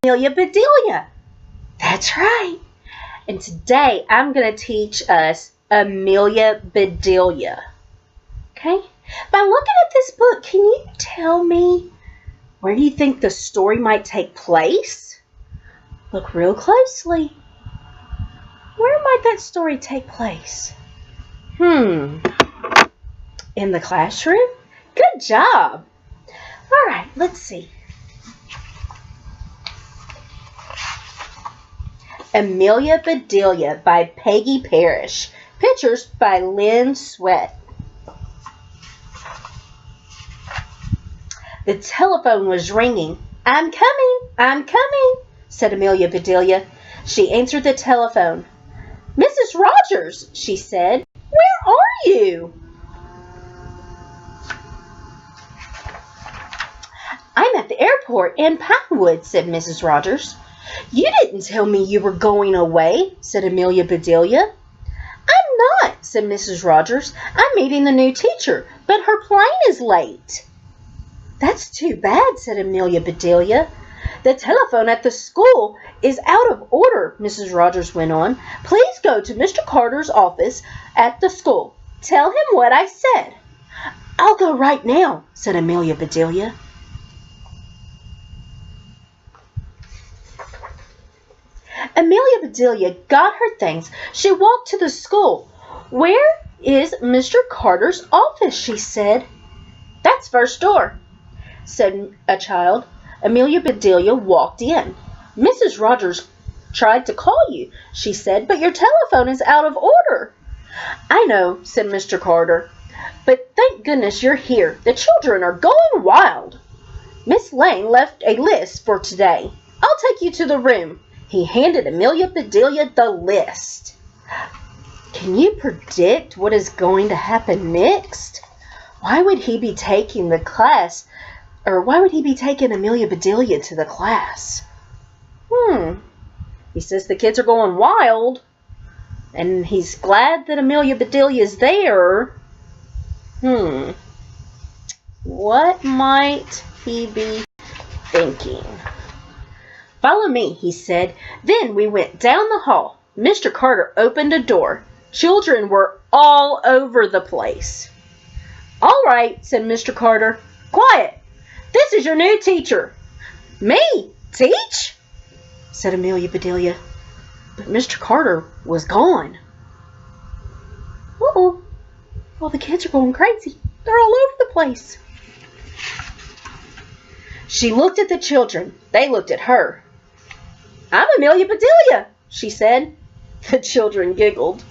Amelia Bedelia. That's right. And today I'm going to teach us Amelia Bedelia. Okay? By looking at this book, can you tell me where do you think the story might take place? Look real closely. Where might that story take place? In the classroom? Good job. All right, let's see. Amelia Bedelia by Peggy Parrish. Pictures by Lynn Sweat. The telephone was ringing. I'm coming, said Amelia Bedelia. She answered the telephone. Mrs. Rogers, she said, where are you? I'm at the airport in Pinewood, said Mrs. Rogers. You didn't tell me you were going away, said Amelia Bedelia. I'm not, said Mrs. Rogers. I'm meeting the new teacher, but her plane is late. That's too bad, said Amelia Bedelia. The telephone at the school is out of order, Mrs. Rogers went on. Please go to Mr. Carter's office at the school. Tell him what I said. I'll go right now, said Amelia Bedelia. Amelia Bedelia got her things. She walked to the school. Where is Mr. Carter's office? She said. That's first door, said a child. Amelia Bedelia walked in. Mrs. Rogers tried to call you, she said, but your telephone is out of order. I know, said Mr. Carter, but thank goodness you're here. The children are going wild. Miss Lane left a list for today. I'll take you to the room. He handed Amelia Bedelia the list. Can you predict what is going to happen next? Why would he be taking the class, or why would he be taking Amelia Bedelia to the class? He says the kids are going wild, and he's glad that Amelia Bedelia is there. What might he be thinking? Follow me, he said. Then we went down the hall. Mr. Carter opened a door. Children were all over the place. All right, said Mr. Carter. Quiet. This is your new teacher. Me? Teach? Said Amelia Bedelia. But Mr. Carter was gone. Uh-oh. All the kids are going crazy. They're all over the place. She looked at the children. They looked at her. I'm Amelia Bedelia, she said. The children giggled.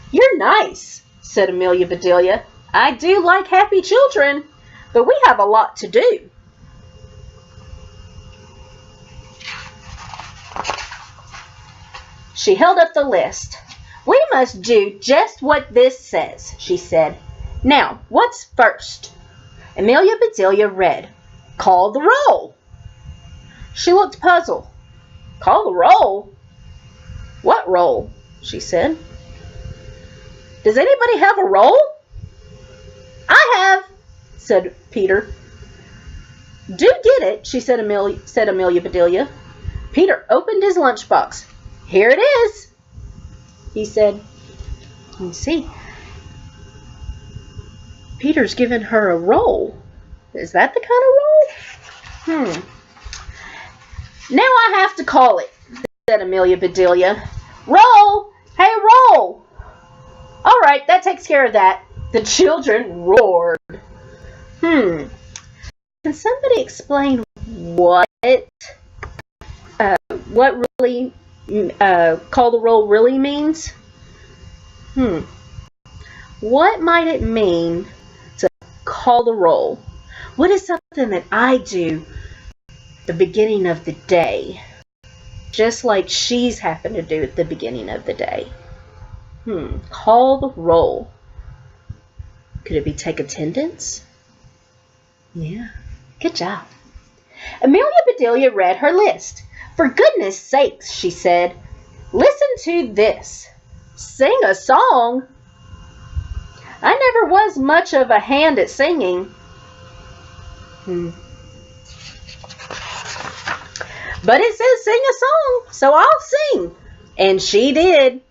You're nice, said Amelia Bedelia. I do like happy children, but we have a lot to do. She held up the list. We must do just what this says, she said. Now, what's first? Amelia Bedelia read, Call the roll. She looked puzzled. Call the roll? What roll? She said. Does anybody have a roll? I have, said Peter. Do get it, said Amelia Bedelia. Peter opened his lunchbox. Here it is, he said. You see, Peter's given her a roll. Is that the kind of roll? Now I have to call it, said Amelia Bedelia. Roll! Hey, roll! All right, that takes care of that. The children roared. Can somebody explain what really call the roll really means? What might it mean to call the roll? What is something that I do the beginning of the day, just like she's happened to do at the beginning of the day? Call the roll. Could it be take attendance? Yeah, good job. Amelia Bedelia read her list. For goodness sakes, she said, listen to this. Sing a song? I never was much of a hand at singing. But it says sing a song, so I'll sing. And she did.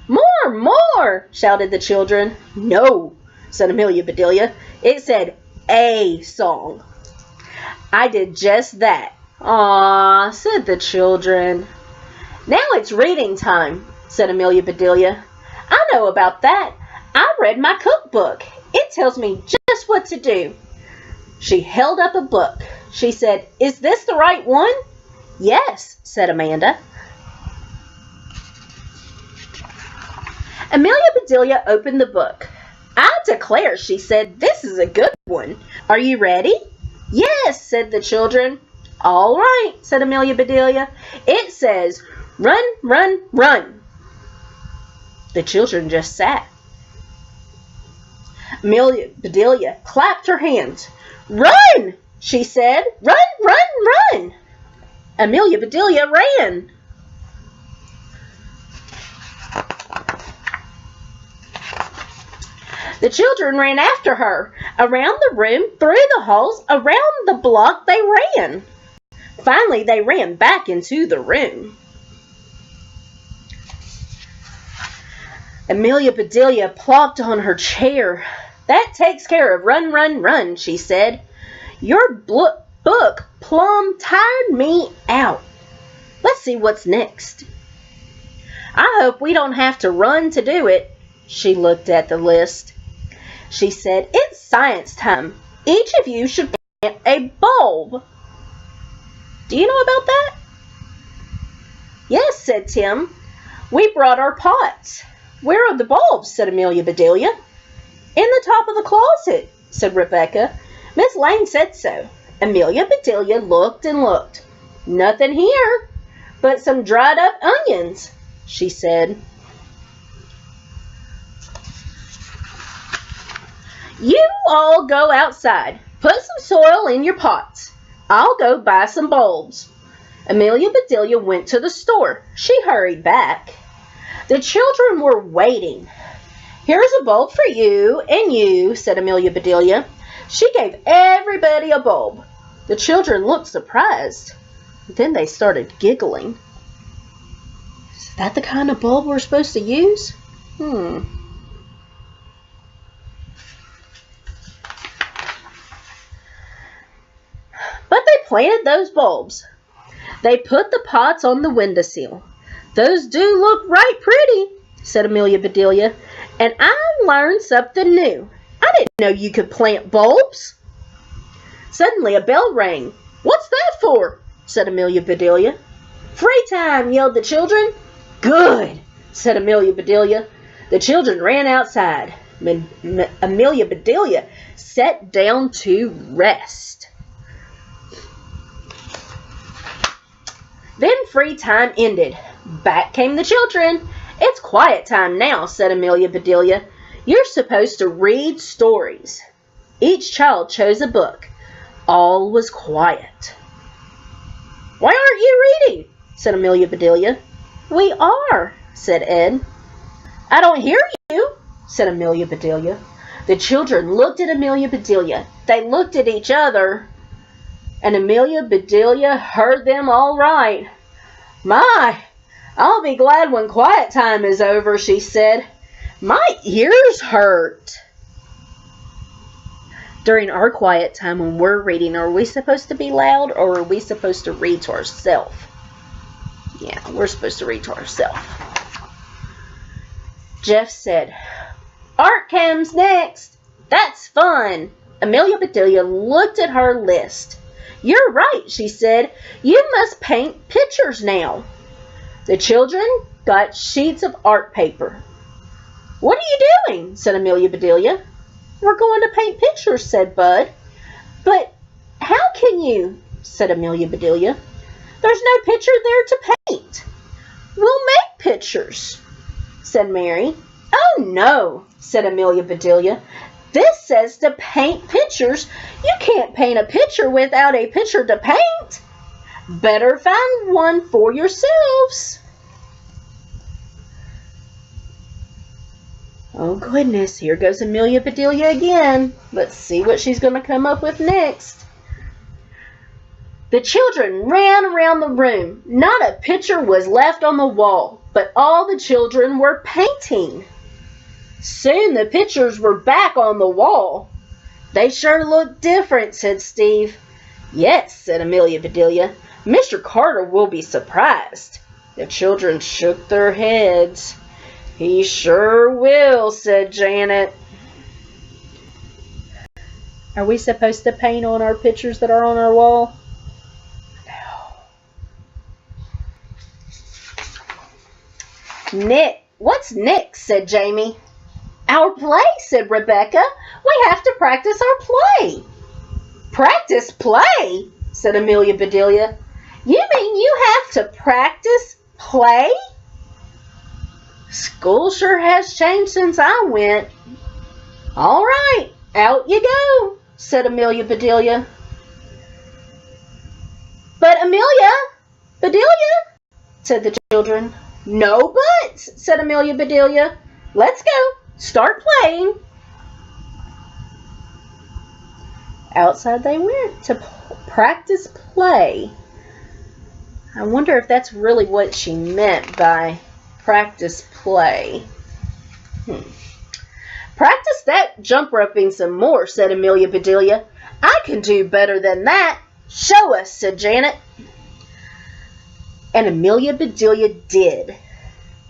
More, more, shouted the children. No, said Amelia Bedelia. It said a song. I did just that. Aw, said the children. Now it's reading time, said Amelia Bedelia. I know about that. I read my cookbook. It tells me just what to do. She held up a book. She said, Is this the right one? Yes, said Amanda. Amelia Bedelia opened the book. I declare, she said, this is a good one. Are you ready? Yes, said the children. All right, said Amelia Bedelia. It says, run, run, run. The children just sat. Amelia Bedelia clapped her hands. Run, she said. Run, run, run. Amelia Bedelia ran. The children ran after her. Around the room, through the halls, around the block they ran. Finally, they ran back into the room. Amelia Bedelia plopped on her chair. That takes care of run, run, run, she said. Your book plumb tired me out. Let's see what's next. I hope we don't have to run to do it. She looked at the list. She said, it's science time. Each of you should plant a bulb. Do you know about that? Yes, said Tim. We brought our pots. Where are the bulbs? Said Amelia Bedelia. In the top of the closet, said Rebecca. Miss Lane said so. Amelia Bedelia looked and looked. Nothing here but some dried up onions, she said. You all go outside. Put some soil in your pots. I'll go buy some bulbs. Amelia Bedelia went to the store. She hurried back. The children were waiting. Here's a bulb for you and you, said Amelia Bedelia. She gave everybody a bulb. The children looked surprised. Then they started giggling. Is that the kind of bulb we're supposed to use? But they planted those bulbs. They put the pots on the windowsill. Those do look right pretty, said Amelia Bedelia. And I learned something new. I didn't know you could plant bulbs. Suddenly a bell rang. What's that for? Said Amelia Bedelia. Free time, yelled the children. Good, said Amelia Bedelia. The children ran outside. Amelia Bedelia sat down to rest. Then free time ended. Back came the children. It's quiet time now, said Amelia Bedelia. You're supposed to read stories. Each child chose a book. All was quiet. Why aren't you reading? Said Amelia Bedelia. We are, said Ed. I don't hear you, said Amelia Bedelia. The children looked at Amelia Bedelia. They looked at each other. And Amelia Bedelia heard them all right. My, I'll be glad when quiet time is over, she said. My ears hurt. During our quiet time when we're reading, are we supposed to be loud or are we supposed to read to ourselves? Yeah, we're supposed to read to ourselves. Jeff said, Art comes next. That's fun. Amelia Bedelia looked at her list. You're right, she said. You must paint pictures now. The children got sheets of art paper. What are you doing? Said Amelia Bedelia. We're going to paint pictures, said Bud. But how can you? Said Amelia Bedelia. There's no picture there to paint. We'll make pictures, said Mary. Oh, no, said Amelia Bedelia. This says to paint pictures. You can't paint a picture without a picture to paint. Better find one for yourselves. Oh, goodness, here goes Amelia Bedelia again. Let's see what she's going to come up with next. The children ran around the room. Not a picture was left on the wall, but all the children were painting. Soon the pictures were back on the wall. They sure look different, said Steve. Yes, said Amelia Bedelia. Mr. Carter will be surprised. The children shook their heads. He sure will, said Janet. Are we supposed to paint on our pictures that are on our wall? Nick, what's Nick? Said Jamie. Our play, said Rebecca. We have to practice our play. Practice play, said Amelia Bedelia. You mean you have to practice play? School sure has changed since I went. All right, out you go, said Amelia Bedelia. But Amelia Bedelia, said the children. No buts, said Amelia Bedelia. Let's go. Start playing. Outside they went to practice play. I wonder if that's really what she meant by practice play. Practice that jump roping some more, said Amelia Bedelia. I can do better than that. Show us, said Janet. And Amelia Bedelia did.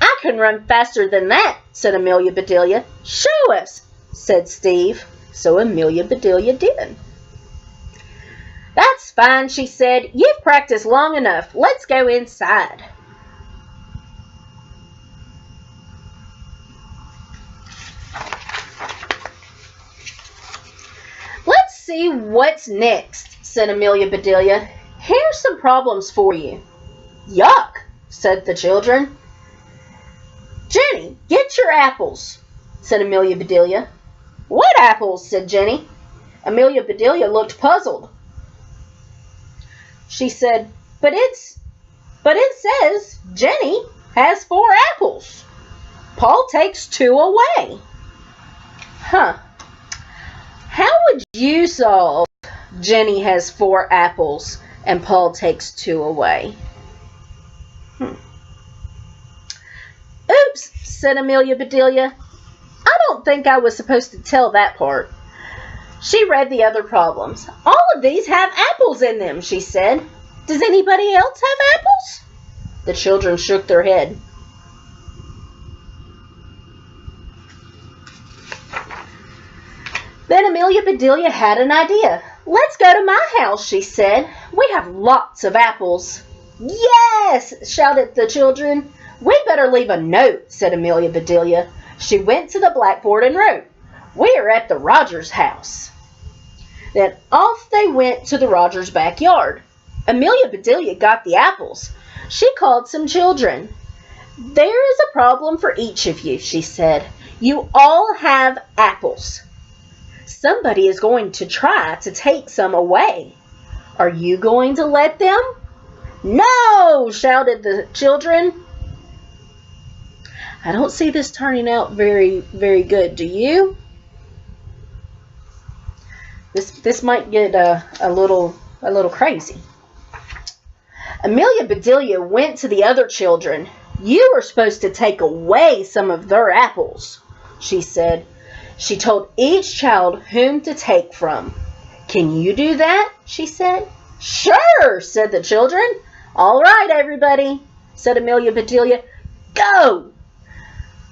I can run faster than that, said Amelia Bedelia. Show us, said Steve. So Amelia Bedelia did. That's fine, she said. You've practiced long enough. Let's go inside. Let's see what's next, said Amelia Bedelia. Here's some problems for you. Yuck, said the children. Jenny, get your apples, said Amelia Bedelia. What apples? Said Jenny. Amelia Bedelia looked puzzled. She said, but it says Jenny has 4 apples. Paul takes 2 away. Huh. How would you solve Jenny has 4 apples and Paul takes 2 away? Oops, said Amelia Bedelia. I don't think I was supposed to tell that part. She read the other problems. All of these have apples in them, she said. Does anybody else have apples? The children shook their head. Then Amelia Bedelia had an idea. Let's go to my house, she said. We have lots of apples. Yes, shouted the children. We better leave a note, said Amelia Bedelia. She went to the blackboard and wrote, We are at the Rogers house. Then off they went to the Rogers backyard. Amelia Bedelia got the apples. She called some children. There is a problem for each of you, she said. You all have apples. Somebody is going to try to take some away. Are you going to let them? No, shouted the children. I don't see this turning out very, very good. Do you? This might get a little crazy. Amelia Bedelia went to the other children. You are supposed to take away some of their apples, she said. She told each child whom to take from. Can you do that? She said. Sure, said the children. All right, everybody, said Amelia Bedelia. Go!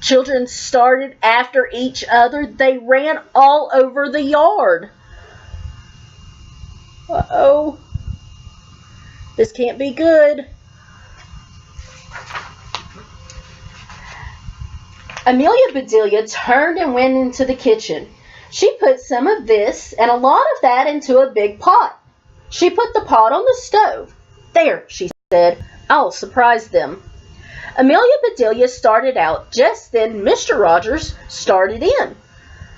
Children started after each other. They ran all over the yard. Uh-oh. This can't be good. Amelia Bedelia turned and went into the kitchen. She put some of this and a lot of that into a big pot. She put the pot on the stove. There, she said, I'll surprise them. Amelia Bedelia started out. Just then Mr. Rogers started in.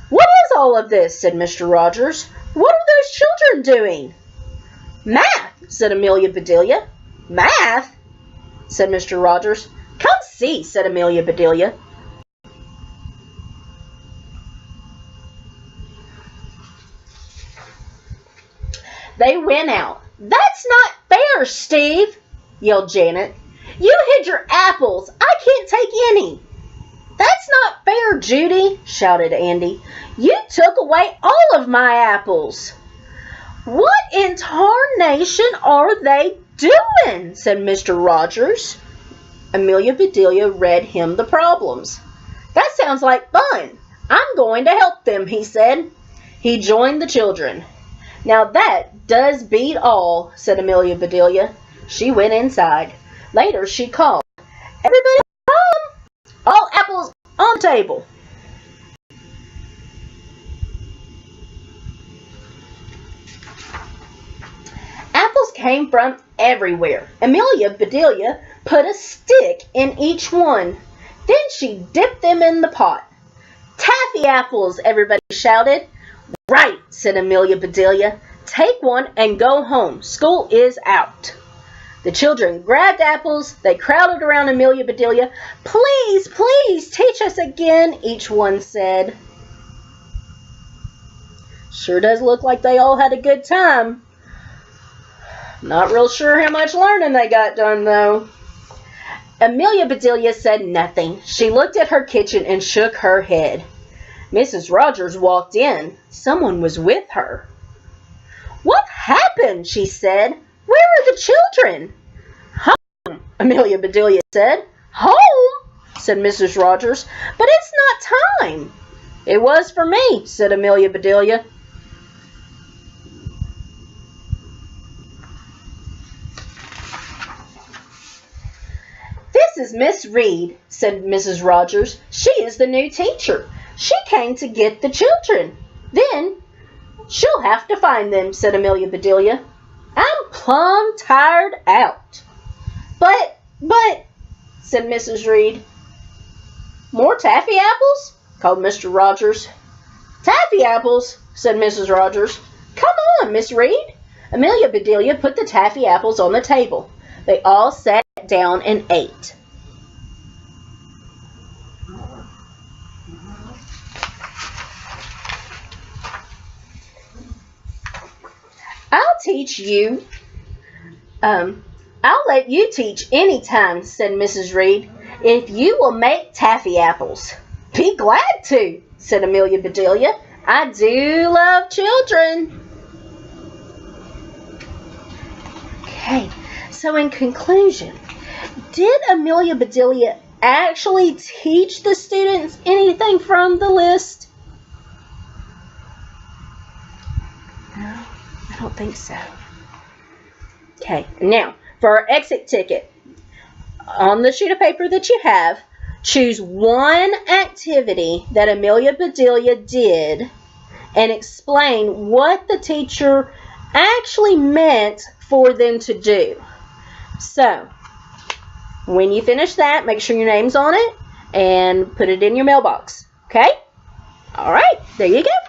What is all of this? Said Mr. Rogers. What are those children doing? Math, said Amelia Bedelia. Math, said Mr. Rogers. Come see, said Amelia Bedelia. They went out. That's not fair, Steve, yelled Janet. You hid your apples. I can't take any. That's not fair, Judy, shouted Andy. You took away all of my apples. What in tarnation are they doing? Said Mr. Rogers. Amelia Bedelia read him the problems. That sounds like fun. I'm going to help them, he said. He joined the children. Now that does beat all, said Amelia Bedelia. She went inside. Later she called, Everybody come! All apples on the table. Apples came from everywhere. Amelia Bedelia put a stick in each one. Then she dipped them in the pot. Taffy apples, everybody shouted. Right, said Amelia Bedelia. Take one and go home. School is out. The children grabbed apples. They crowded around Amelia Bedelia. Please, please, teach us again, each one said. Sure does look like they all had a good time. Not real sure how much learning they got done, though. Amelia Bedelia said nothing. She looked at her kitchen and shook her head. Mrs. Rogers walked in. Someone was with her. What happened? She said. Where are the children? Home, Amelia Bedelia said. Home, said Mrs. Rogers. But it's not time. It was for me, said Amelia Bedelia. This is Miss Reed, said Mrs. Rogers. She is the new teacher. She came to get the children. Then she'll have to find them, said Amelia Bedelia. I'm plumb tired out. But, said Mrs. Reed. More taffy apples? Called Mr. Rogers. Taffy apples, said Mrs. Rogers. Come on, Miss Reed. Amelia Bedelia put the taffy apples on the table. They all sat down and ate. I'll teach you. I'll let you teach any time, said Mrs. Reed, if you will make taffy apples. Be glad to, said Amelia Bedelia. I do love children. Okay, so in conclusion, did Amelia Bedelia actually teach the students anything from the list? No, I don't think so. Okay, now for our exit ticket, on the sheet of paper that you have, choose one activity that Amelia Bedelia did and explain what the teacher actually meant for them to do. So, when you finish that, make sure your name's on it and put it in your mailbox. Okay? All right, there you go.